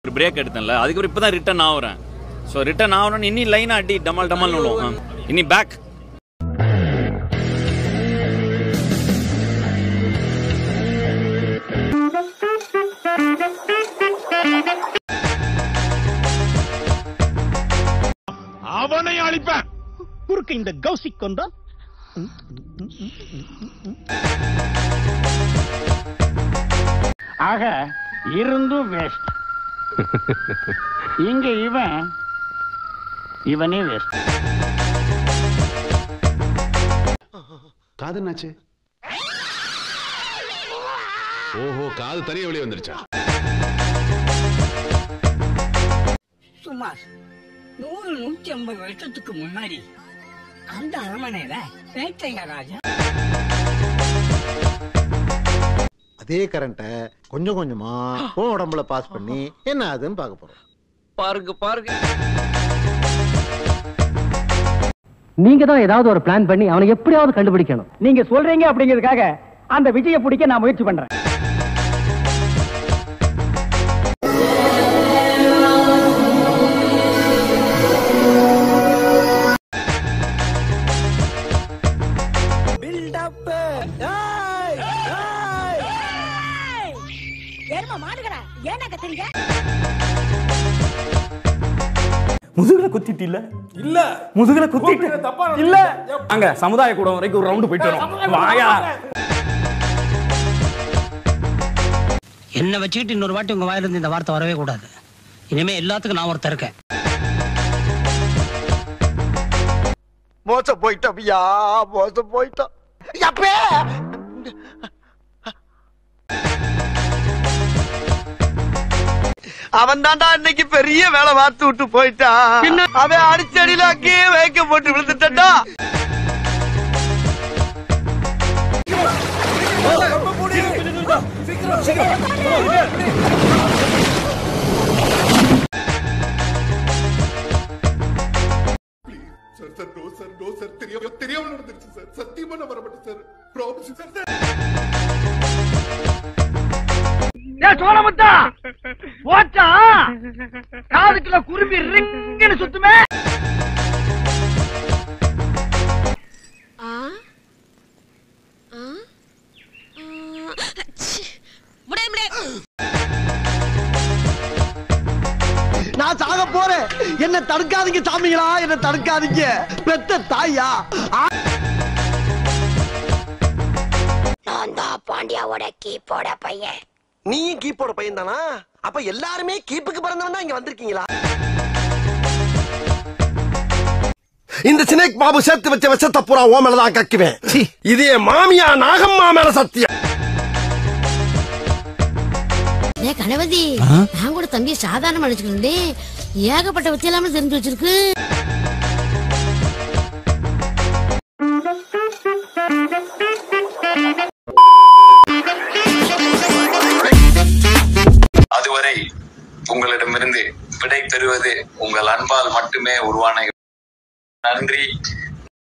ஒரு பிரேக் எடுத்தேன்ல, அதுக்கப்புறம் இப்பதான் ரிட்டர்ன் ஆகுறேன். ஸோ ரிட்டர்ன் ஆகணும்னு இன்னி லைனா அடி டமால் டமால் விடும். இனி பேக் அவனை அழிப்பேன். குறுக்கு இந்த கௌசிக் கொண்டா ஆக இருந்தும் வேஸ்ட். இங்க இவனே வேஸ்ட். காது என்னாச்சு? ஓஹோ, காது தனியா வெளியே வந்துருச்சா? சுமார் 100-150 வருஷத்துக்கு முன்னாடி அந்த அரண்மனையில வேட்டையா ராஜா அதே கரண்ட கொஞ்சம் கொஞ்சமா உடம்புல பாஸ் பண்ணி என்ன ஆகுதுன்னு பார்க்க போறோம். பாருங்க. நீங்க தான் ஏதாவது ஒரு பிளான் பண்ணி அவனை எப்படியாவது கண்டுபிடிக்கணும். நீங்க சொல்றீங்க அப்படிங்கிறதுக்காக அந்த விஜயை பிடிக்க நான் முயற்சி பண்றேன். முதுகுல குத்திட்டு இல்ல முதுகுல குத்திட்டு இல்ல அங்க சமுதாய கூடம் வரைக்கும் ஒரு ரவுண்ட் போயிட்டு வரோம். வாயா. என்ன வச்சுக்கிட்டு இன்னொரு வாட்டி உங்க வாயில இருந்து இந்த வார்த்தை வரவே கூடாது. இனிமே எல்லாத்துக்கும் நான் ஒருத்தர் இருக்கேன். மோசம் போயிட்டோம்யா, மோசம் போயிட்டோம். அப்பே அவன் தாண்டா இன்னைக்கு பெரிய வேலை பார்த்து விட்டு போயிட்டான். அவன் அடிச்சடியில அங்கேயே வைக்க போட்டு விழுந்துட்டா. தெரியாம நடந்துருச்சு சார். சத்தியமா நான் வரமாட்டேன் சார். Promise sir. சோழமுத்தா போச்சா காதுக்குள்ள குருவி ரிங்குன்னு சுத்துமே. நான் சாக போறேன். என்ன தடுக்காதீங்க சாமிங்களா, என்ன தடுக்காதீங்க. பெத்த தாயா. நான் தான் பாண்டியாவோட கீப்போட பையன். நீயும் கீப்போட பையன் தானா? அப்ப எல்லாருமே கீப்புக்கு பிறந்தவன் தான் இங்க வந்திருக்கீங்களா? இந்த சினேக் பாபு சேர்த்து வச்ச விஷத்தை பூரா ஓ மேலதான் கக்குவேன். இதே மாமியா நாகம்மா மேல சத்தியம். கணபதி, நான் கூட தம்பி சாதாரண நினைச்சுக்கிறேன். ஏகப்பட்ட வச்சு எல்லாமே தெரிஞ்சு வச்சிருக்கு. அதுவரை உங்களிடமிருந்து விடை பெறுவது உங்கள் அன்பால் மட்டுமே உருவான. நன்றி.